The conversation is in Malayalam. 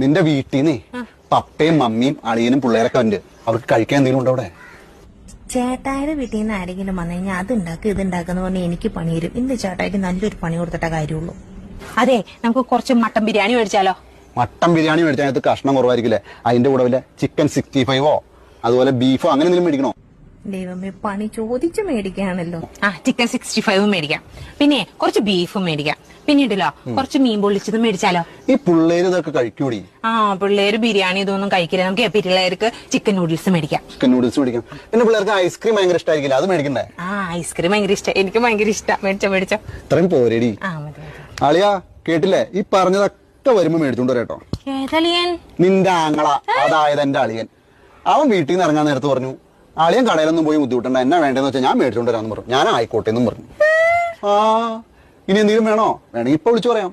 നിന്റെ വീട്ടിൽ നിന്ന് പപ്പയും മമ്മിയും അളിയനും പിള്ളേരൊക്കെ ഉണ്ട്. അവർക്ക് കഴിക്കാൻ എന്തെങ്കിലും ഉണ്ടോ അവിടെ? ചേട്ടായുടെ വീട്ടിൽ നിന്ന് ആരെങ്കിലും വന്നു കഴിഞ്ഞാൽ അത് ഉണ്ടാക്കുക ഇത് ഉണ്ടാക്കുന്ന പറഞ്ഞാൽ എനിക്ക് പണി തരും. ഇന്ന് ചേട്ടായിക്ക് നല്ലൊരു പണി കൊടുത്തിട്ടേ കാര്യമുള്ളൂ. അതെ, നമുക്ക് കുറച്ച് മട്ടൻ ബിരിയാണി മേടിച്ചാലോ? മട്ടൻ ബിരിയാണി മേടിച്ചാൽ അതിനകത്ത് കഷ്ണം കുറവായിരിക്കില്ലേ? അതിന്റെ കൂടെ വല്ല ചിക്കൻ 65 അതുപോലെ ബീഫോ അങ്ങനെ എന്തെങ്കിലും മേടിക്കണോ? ദൈവമേ, പണി ചോദിച്ചു മേടിക്കുകയാണല്ലോ. ചിക്കൻ 65 മേടിക്കാം, പിന്നെ കുറച്ച് ബീഫും മേടിക്കാം, പിന്നീടല്ലോ കുറച്ച് മീൻ പൊള്ളിച്ചതും മേടിച്ചാലോ? ഈ പിള്ളേര് ഇതൊക്കെ കഴിക്കൂടി? പിള്ളേര് ബിരിയാണി ഇതൊന്നും കഴിക്കില്ല. നമുക്ക് പിള്ളേർക്ക് ചിക്കൻ നൂഡിൽസ് മേടിക്കാം. ചിക്കൻ നൂഡിൽസ് മേടിക്കാം. പിന്നെ പിള്ളേർക്ക് ഐസ്ക്രീം ഭയങ്കര ഇഷ്ടമായിരിക്കില്ല, അത് മേടിക്കണ്ടേ? ഐസ്ക്രീം ഭയങ്കര ഇഷ്ടം, എനിക്ക് ഭയങ്കര ഇഷ്ടം. മേടിച്ചോ. ഇത്രയും പോരേടി. അളിയാ കേട്ടില്ലേ? ഈ പറഞ്ഞതൊക്കെ വരുമ്പോ മേടിച്ചോണ്ട് വരാട്ടോ. നിന്റെ ആങ്ങള, അതായത് എന്റെ അളിയൻ. അവൻ വീട്ടിൽ നിന്ന് ഇറങ്ങാൻ നേരത്ത് പറഞ്ഞു, അളിയൻ കടയിലൊന്നും പോയി ബുദ്ധിമുട്ടണ്ട, എന്നാ വേണ്ടെന്ന് വെച്ചാൽ ഞാൻ മേടിച്ചോണ്ട് വരാന്ന് പറഞ്ഞു. ഞാൻ ആയിക്കോട്ടെ എന്നും പറഞ്ഞു. ഇനി എന്തെങ്കിലും വേണോ? വേണമെങ്കിൽ ഇപ്പൊ വിളിച്ചു പറയാം.